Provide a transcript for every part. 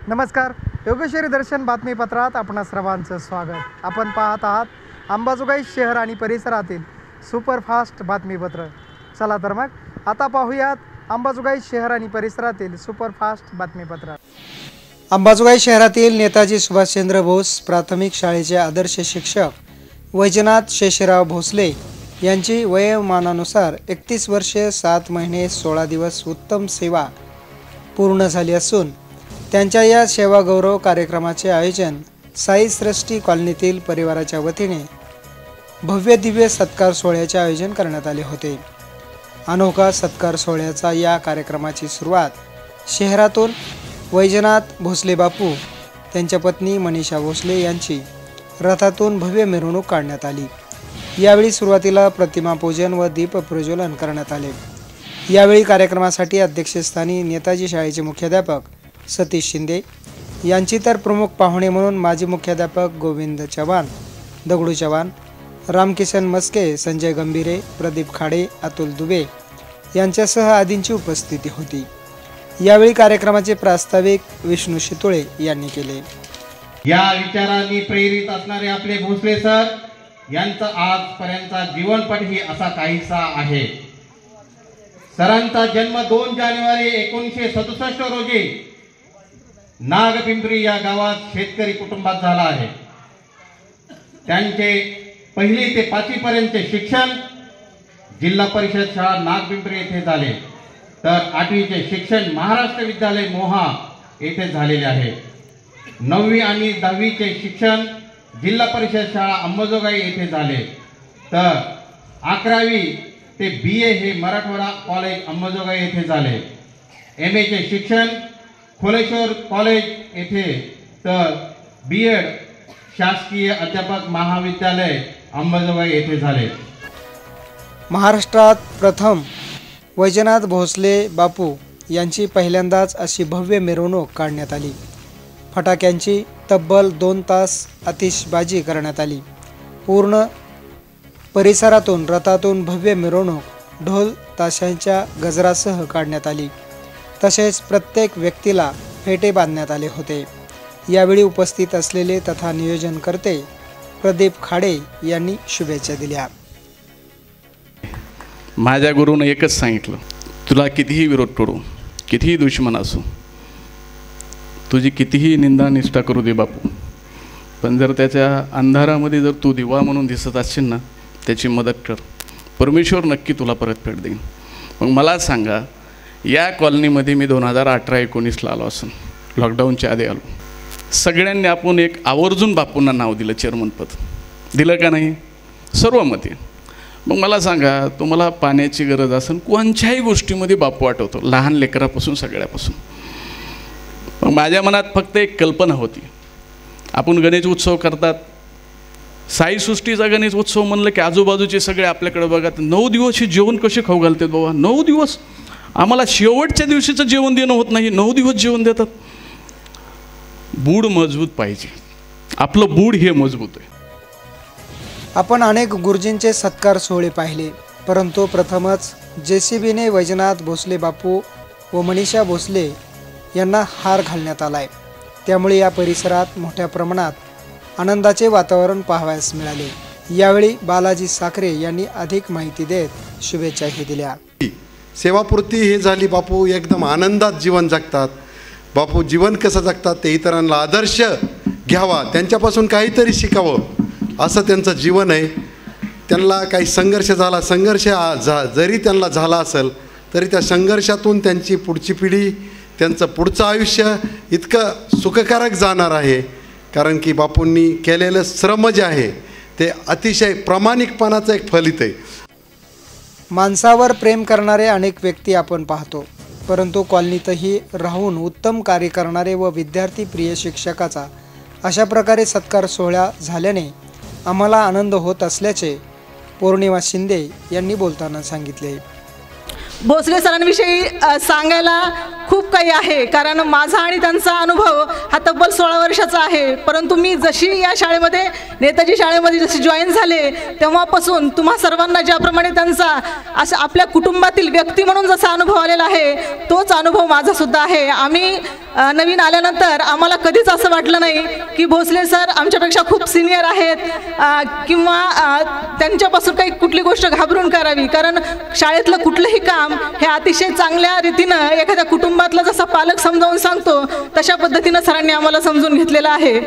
नमस्कार, योगेश्वरी दर्शन बातमीपत्रात आपणा सर्वांचं स्वागत। आपण पाहत आहात अंबाजोगाई शहर आणि परिसरातील सुपरफास्ट बातमीपत्र। चला तर मग आता पाहूयात अंबाजोगाई शहर आणि परिसरातील सुपरफास्ट बातमीपत्र। अंबाजोगाई शहरातील नेताजी सुभाषचंद्र बोस प्राथमिक शाळेचे आदर्श शिक्षक वैजनाथ शेषराव भोसले यांची वयोमानानुसार 31 वर्षे 7 महिने 16 दिवस उत्तम सेवा पूर्ण झाली असून त्यांच्या या सेवा गौरव कार्यक्रमाचे आयोजन साई सृष्टी कॉलनीतील परिवाराच्या वतीने भव्य दिव्य सत्कार सोहळ्याचे आयोजन करण्यात आले होते। अनोखा सत्कार सोहळ्याचा या कार्यक्रमाची सुरुवात शहरातून वैजनाथ भोसले बापू त्यांच्या पत्नी मनीषा भोसले यांची रथातून भव्य मिरवणूक काढण्यात आली। यावेळी सुरुवातीला प्रतिमा पूजन व दीप प्रज्वलन करण्यात आले। यावेळी कार्यक्रमासाठी अध्यक्षस्थानी नेताजी शाळेचे मुख्याध्यापक सतीश शिंदे यांची तर प्रमुख पाहुणे म्हणून माजी मुख्याध्यापक गोविंद चव्हाण, दगडू चव्हाण, रामकिशन मस्के, संजय गंभीरे, प्रदीप खाडे, अतुल दुबे यांच्यासह आदींची उपस्थिती होती। यावेळी कार्यक्रमाचे प्रास्ताविक विष्णू शितोळे यांनी केले। या विचारांनी प्रेरित असणारे आपले भोसले सर यांचा आजपर्यंतचा जीवनपट ही असा काहीसा आहे। सरांचा जन्म 2 जानेवारी 1967 रोजी नागपिंपरी या गावात शेतकरी कुटुंबात झाला आहे। त्यांचे 1ली ते 5वी पर्यंतचे शिक्षण जिल्हा परिषद शाळा नागपिंपरी येथे झाले, तर 8वीचे शिक्षण महाराष्ट्र विद्यालय मोहा येथे झालेले आहे। 9वी आणि 10वीचे शिक्षण जिल्हा परिषद शाळा अंबाजोगाई येथे झाले, तर 11वी ते BA हे मराठवाडा कॉलेज अंबाजोगाई येथे झाले। MA चे शिक्षण खोलेश्वर कॉलेज येथे, तर BEd शासकीय अध्यापक महाविद्यालय अंबाजोगाई येथे झाले। महाराष्ट्रात प्रथम वैजनाथ भोसले बापू यांची पहिल्यांदाच अशी भव्य मिरवणूक काढण्यात आली। फटाक्यांची तब्बल 2 तास आतिषबाजी करण्यात आली। पूर्ण परिसरातून रथातून भव्य मिरवणूक ढोल ताशांच्या गजरासह काढण्यात आली। तसेच प्रत्येक व्यक्तीला फेटे बांधण्यात आले होते। यावेळी उपस्थित असलेले तथा नियोजनकर्ते प्रदीप खाडे यांनी शुभेच्छा दिल्या। माझ्या गुरुने एकच सांगितलं, तुला कितीही विरोध करू, कितीही दुश्मन असो, तुझी कितीही निंदा निष्ठा करू दे बापू, पण जर त्याच्या अंधारामध्ये जर तू दिवा म्हणून दिसत असशील ना, त्याची मदत कर, परमेश्वर नक्की तुला परतफेड देईन। मग मला सांगा, या कॉलनीमध्ये मी 2018-19ला आलो असून लॉकडाऊनच्या आधी आलो, सगळ्यांनी आपण एक आवर्जून बापूंना नाव दिलं, चेअरमनपद दिलं का नाही सर्वमते। मग मला सांगा, तुम्हाला पाण्याची गरज असेल, कोणत्याही गोष्टीमध्ये बापू आठवतो, लहान लेकरापासून सगळ्यापासून। मग माझ्या मनात फक्त एक कल्पना होती, आपण गणेश उत्सव करतात, साई सृष्टीचा गणेश उत्सव म्हणलं की आजूबाजूचे सगळे आपल्याकडे बघत 9 दिवस हे जेवण कसे खाऊ घालतात बाबा, 9 दिवस आम्हाला शेवटच्या दिवशीचं जेवण देणं होत नाही, 9 दिवस जेवण देतात। बूड मजबूत पाहिजे, आपलं बूड हे मजबूत आहे। आपण अनेक गुरुजींचे सत्कार सोहळे पाहिले, परंतु प्रथमच JCBने वैजनाथ भोसले बापू व मनीषा भोसले यांना हार घालण्यात आलाय। त्यामुळे या परिसरात मोठ्या प्रमाणात आनंदाचे वातावरण पाहावयास मिळाले। यावेळी बालाजी साखरे यांनी अधिक माहिती देत शुभेच्छाही दिल्या। सेवापूर्ती हे झाली, बापू एकदम आनंदात जीवन जगतात। बापू जीवन कसं जगतात ते इतरांना आदर्श घ्यावा, त्यांच्यापासून काहीतरी शिकावं असं त्यांचं जीवन आहे। त्यांना काही संघर्ष झाला, जरी त्यांना झाला असेल तरी त्या संघर्षातून त्यांची पुढची पिढी, त्यांचं पुढचं आयुष्य इतकं सुखकारक जाणार आहे, कारण की बापूंनी केलेलं श्रम जे आहे ते अतिशय प्रामाणिकपणाचं एक फलित आहे। माणसावर प्रेम करणारे अनेक व्यक्ती आपण पाहतो, परंतु कॉलनीतही राहून उत्तम कार्य करणारे व विद्यार्थी प्रिय शिक्षकाचा अशा प्रकारे सत्कार सोहळा झाल्याने आम्हाला आनंद होत असल्याचे पौर्णिमा शिंदे यांनी बोलताना सांगितले। भोसले सरांविषयी सांगायला खूप काही आहे, कारण माझा आणि त्यांचा अनुभव हा तब्बल 16 वर्षाचा आहे। परंतु मी जशी या शाळेमध्ये नेताजी शाळेमध्ये जशी जॉईन झाले तेव्हापासून तुम्हा सर्वांना ज्याप्रमाणे त्यांचा अशा आपल्या कुटुंबातील व्यक्ती म्हणून जसा अनुभव आलेला आहे तोच अनुभव माझा सुद्धा आहे। आम्ही नवीन आल्यानंतर आम्हाला कधीच असं वाटलं नाही की भोसले सर आमच्यापेक्षा खूप सिनियर आहेत किंवा त्यांच्यापासून काही कुठली गोष्ट घाबरून करावी, कारण शाळेतलं कुठलंही काम हे अतिशय चांगल्या रीतीनं एखाद्या कुटुंबातला जसा पालक समजावून सांगतो तशा पद्धतीनं सरांनी आम्हाला समजून घेतलेलं आहे.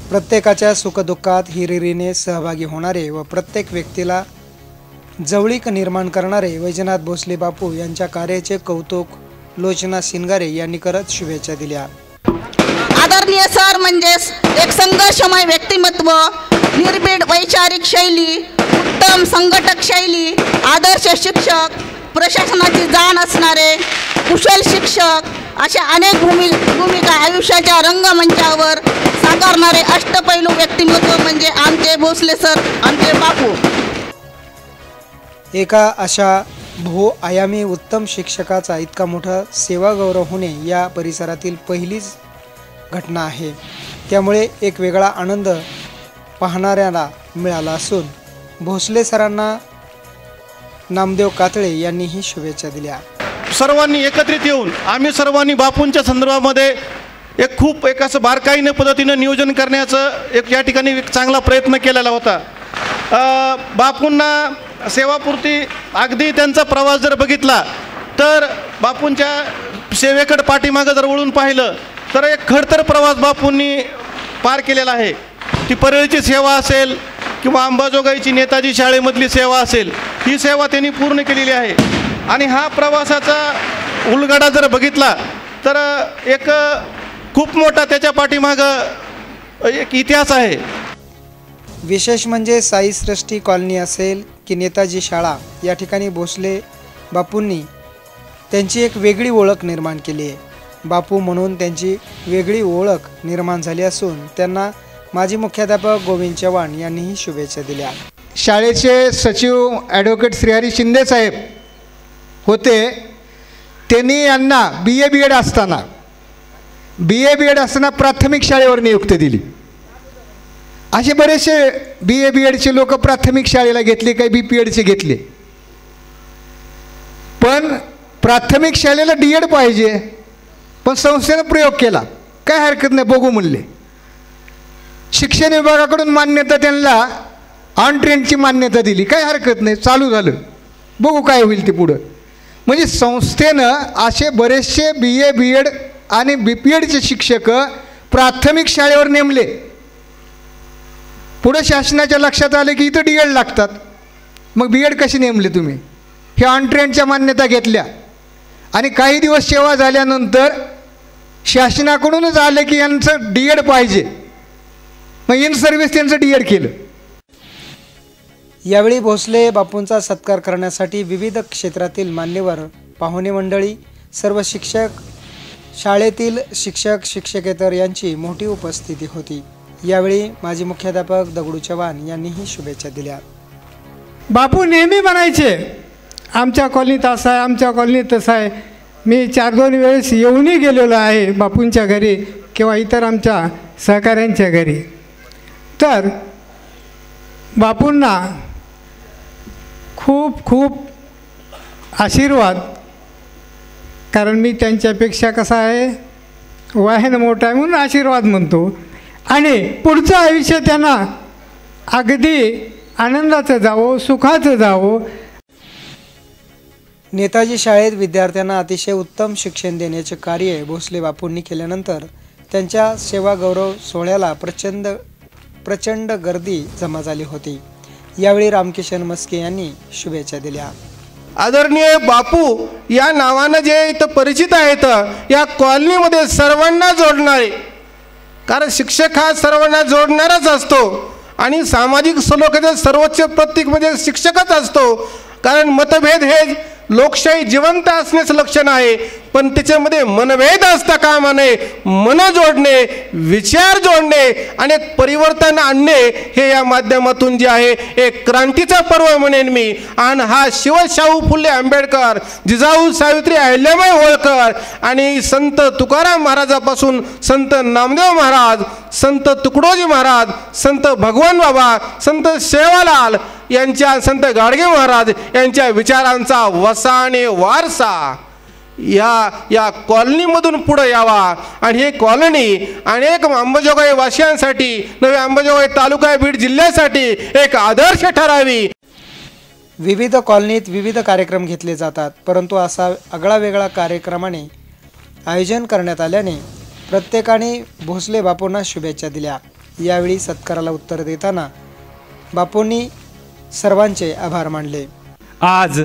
प्रत्येकाच्या सुखदुःखात हिरिरीने सहभागी होणारे व प्रत्येक व्यक्तीला जवळीक निर्माण करणारे वैजनाथ भोसले बापू यांच्या कार्याचे कौतुक लोचना सिंगारे यांनी करत शुभेच्छा दिल्या. आदरणीय सर म्हणजेच एक संघर्षमय व्यक्तिमत्व, निर्भीड वैचारिक शैली, उत्तम संघटक शैली, आदर्श शिक्षक, प्रशासनाची जाण असणारे कुशल शिक्षक, अशा अनेक भूमिका आयुष्याच्या रंगमंचावर साकारणारे अष्टपैलू व्यक्तिमत्व म्हणजे आमचे भोसले सर, आमचे बापू. एका अशा बहुआयामी उत्तम शिक्षकाचा इतका मोठा सेवागौरव होणे या परिसरातील पहिलीच घटना आहे. त्यामुळे एक वेगळा आनंद पाहणाऱ्याला मिळाला असून भोसले सरांना नामदेव कातळे यांनीही शुभेच्छा दिल्या. सर्वांनी एकत्रित येऊन आम्ही सर्वांनी बापूंच्या संदर्भामध्ये एक असं बारकाईने पद्धतीनं नियोजन करण्याचं या ठिकाणी एक चांगला प्रयत्न केलेला होता. बापूंना सेवापुरती अगदी त्यांचा प्रवास जर बघितला तर बापूंच्या सेवेकडे पाठीमागं जर वळून पाहिलं तर एक खडतर प्रवास बापूंनी पार केलेला आहे. ती परळीची सेवा असेल किंवा अंबाजोगाईची नेताजी शाळेमधली सेवा असेल, ही सेवा त्यांनी पूर्ण केलेली आहे. आणि हा प्रवासाचा उलगडा जर बघितला तर एक खूप मोठा त्याच्या पाठीमागं एक इतिहास आहे. विशेष म्हणजे साई सृष्टी कॉलनी असेल की नेताजी शाळा, या ठिकाणी भोसले बापूंनी त्यांची एक वेगळी ओळख निर्माण केली आहे. बापू म्हणून त्यांची वेगळी ओळख निर्माण झाली असून त्यांना माजी मुख्याध्यापक गोविंद चव्हाण यांनीही शुभेच्छा दिल्या. शाळेचे सचिव ॲडव्होकेट श्रीहरी शिंदे साहेब होते. त्यांनी यांना बी एड असताना प्राथमिक शाळेवर नियुक्ती दिली. असे बरेचसे बी एडचे लोक प्राथमिक शाळेला घेतले, काही BPEDचे घेतले. पण प्राथमिक शाळेला DED पाहिजे, पण संस्थेनं प्रयोग केला, काय हरकत नाही बघू म्हणले. शिक्षण विभागाकडून मान्यता, त्यांना ऑन ट्रेंडची मान्यता दिली, काय हरकत नाही, चालू झालं, बघू काय होईल ते पुढं. म्हणजे संस्थेनं असे बरेचसे BA आणि BPEDचे शिक्षक प्राथमिक शाळेवर नेमले. पुढं शासनाच्या लक्षात आले की इथं DED लागतात, मग BED कशी नेमले तुम्ही? हे ऑन ट्रेंडच्या मान्यता घेतल्या आणि काही दिवस सेवा झाल्यानंतर शासनाकडूनच आले की यांचं DED पाहिजे, मग इन सर्व्हिस त्यांचं DED केलं. यावेळी भोसले बापूंचा सत्कार करण्यासाठी विविध क्षेत्रातील मान्यवर, पाहुणे मंडळी, सर्व शिक्षक, शाळेतील शिक्षक शिक्षकेतर यांची मोठी उपस्थिती होती. यावेळी माजी मुख्याध्यापक दगडू चव्हाण यांनीही शुभेच्छा दिल्या. बापू नेहमी म्हणायचे आमच्या कॉलनीत असं आहे, आमच्या कॉलनीत तसं आहे. मी 4-2 वेळेस येऊनही गेलेलो आहे बापूंच्या घरी किंवा इतर आमच्या सहकाऱ्यांच्या घरी. तर बापूंना खूप खूप आशीर्वाद, कारण मी त्यांच्यापेक्षा कसा आहे वयाने मोठा आहे म्हणून आशीर्वाद म्हणतो. आणि पुढचं आयुष्य त्यांना अगदी आनंदाचं जावो, सुखाचं जावो. नेताजी शाळेत विद्यार्थ्यांना अतिशय उत्तम शिक्षण देण्याचे कार्य भोसले बापूंनी केल्यानंतर त्यांच्या सेवागौरव सोहळ्याला प्रचंड गर्दी जमा झाली होती. यावेळी रामकिशन मस्के यांनी शुभेच्छा दिल्या. आदरणीय बापू या नावानं जे इथं परिचित आहेत, या कॉलनीमध्ये सर्वांना जोडणारे, कारण शिक्षक हा सर्वांना जोडणाराच असतो आणि सामाजिक सलोख्याचे सर्वोच्च प्रतीक म्हणजे शिक्षकच असतो. कारण मतभेद हे लोकशाही जिवंत असण्याचं लक्षण आहे, पण त्याच्यामध्ये मनभेद असता कामा नये. मन जोडणे, विचार जोडणे आणि परिवर्तन आणणे हे या माध्यमातून जे आहे एक क्रांतीचा पर्व म्हणेन मी. आणि हा शाहू फुले आंबेडकर, जिजाऊ सावित्री अहिल्याबाई होळकर आणि संत तुकाराम महाराजापासून संत नामदेव महाराज, संत तुकडोजी महाराज, संत भगवान बाबा, संत सेवालाल यांच्या, संत गाडगे महाराज यांच्या विचारांचा वसा आणि वारसा या कॉलनीमधून पुढं यावा आणि हे कॉलनी अनेक अंबाजोगाई वासियांसाठी, नवे अंबाजोगाई तालुका बीड जिल्ह्यासाठी एक आदर्श ठरावी. विविध कॉलनीत विविध कार्यक्रम घेतले जातात, परंतु असा आगळा वेगळा कार्यक्रमाने आयोजन करण्यात आल्याने प्रत्येकाने भोसले बापूंना शुभेच्छा दिल्या. यावेळी सत्काराला उत्तर देताना बापूंनी सर्वांचे आभार मानले. आज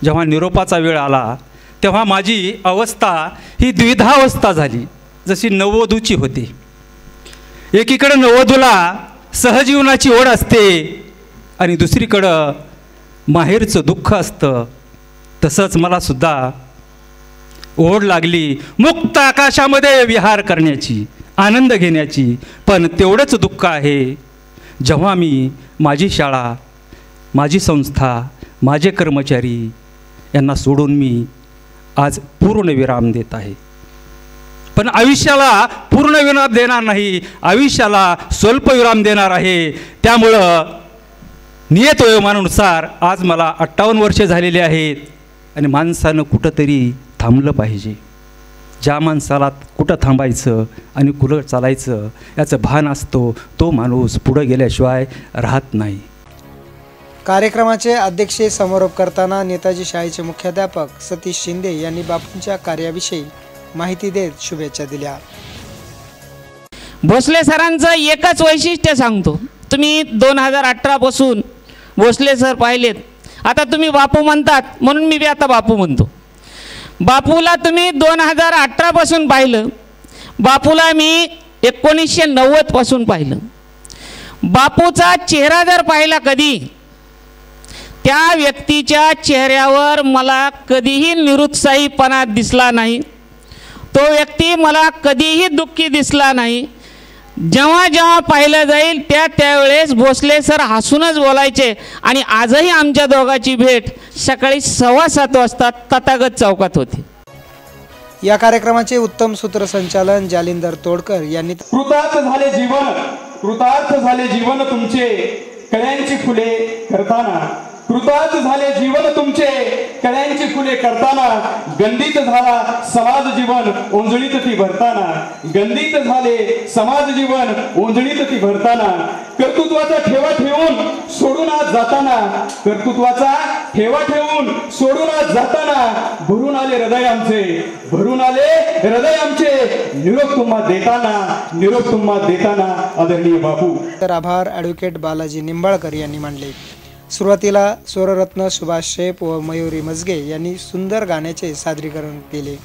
जेव्हा निरोपाचा वेळ आला तेव्हा माझी अवस्था ही द्विधावस्था झाली, जशी नववधूची होती. एकीकडं नववधूला सहजीवनाची ओढ असते आणि दुसरीकडं माहेरचं दुःख असतं. तसंच मला सुद्धा ओढ लागली मुक्त आकाशामध्ये विहार करण्याची, आनंद घेण्याची. पण तेवढंच दुःख आहे जेव्हा मी माझी शाळा, माझी संस्था, माझे कर्मचारी यांना सोडून मी आज पूर्णविराम देत आहे. पण आयुष्याला पूर्णविराम देणार नाही, आयुष्याला स्वल्पविराम देणार आहे. त्यामुळं नियत वयोमानानुसार आज मला 58 वर्षे झालेली आहेत आणि माणसानं कुठंतरी थांबलं पाहिजे. ज्या माणसाला कुठं थांबायचं आणि कुठं चालायचं याचं भान असतो, तो माणूस पुढं गेल्याशिवाय राहत नाही. कार्यक्रमाचे अध्यक्षीय समारोप करताना नेताजी शाळेचे मुख्याध्यापक सतीश शिंदे यांनी बापूंच्या कार्याविषयी माहिती देत शुभेच्छा दिल्या. भोसले सरांचं एकच वैशिष्ट्य सांगतो. तुम्ही 2018 पासून भोसले सर पाहिलेत. आता तुम्ही बापू म्हणतात म्हणून मी आता बापू म्हणतो. बापूला तुम्ही 2018 पासून पाहिलं, बापूला मी 1990 पासून पाहिलं. बापूचा चेहरा जर पाहिला कधी, त्या व्यक्तीच्या चेहऱ्यावर मला कधीही निरुत्साहीपणा दिसला नाही. तो व्यक्ती मला कधीही दुःखी दिसला नाही. जेव्हा जेव्हा पाहिलं जाईल त्यावेळेस भोसले सर हसूनच बोलायचे. आणि आजही आमच्या दोघांची भेट सकाळी 7:15 वाजता तथागत चौकात होती. या कार्यक्रमाचे उत्तम सूत्रसंचालन जालिंदर तोडकर यांनी. कृतार्थ झाले जीवन, कृतार्थ झाले जीवन तुमचे कळ्यांची फुले करताना, कृतार्थ झाले जीवन तुमचे कळ्यांची फुले करताना, गंधित झाला समाज जीवन ओंजळीत ती भरताना, गंधित झाले समाज जीवन ओंजळीत ती भरताना, कर्तृत्वाचा ठेवा ठेवून सोडून आज जाताना, कर्तृत्वाचा ठेवा ठेवून सोडून आज जाताना, भरून आले हृदय आमचे, भरून आले हृदय आमचे, निरोप तुम्हा देताना, निरोप तुम्हा देताना आदरणीय बापू. तर आभार ॲडव्होकेट बालाजी निंबाळकर यांनी मानले. सुरुवातीला स्वररत्न सुभाष शेप व मयुरी मजगे यांनी सुंदर गाण्याचे सादरीकरण केले.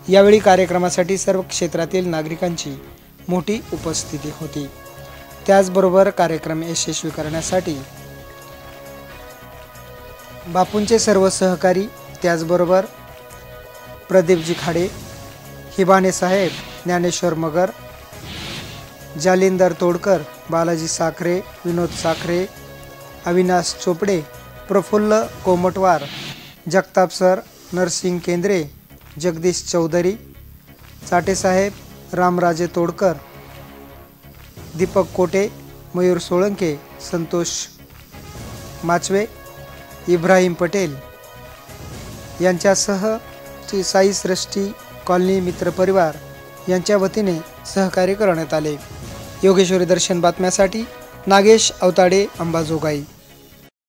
यावेळी कार्यक्रमासाठी सर्व क्षेत्रातील नागरिकांची मोठी उपस्थिती होती. त्याचबरोबर कार्यक्रम यशस्वी करण्यासाठी बापूंचे सर्व सहकारी, त्याचबरोबर प्रदीपजी खाडे, हिबाने साहेब, ज्ञानेश्वर मगर, जालिंदर तोडकर, बालाजी साखरे, विनोद साखरे, अविनाश चोपडे, प्रफुल्ल कोमटवार, जगताप सर, नरसिंग केंद्रे, जगदीश चौधरी, चाटेसाहेब, रामराजे तोडकर, दीपक कोटे, मयूर सोळंके, संतोष माचवे, इब्राहिम पटेल यांच्यासह साई सृष्टी कॉलनी मित्रपरिवार यांच्या वतीने सहकार्य करण्यात आले. योगेश्वरी दर्शन बातम्यासाठी नागेश अवताडे, अंबाजोगाई.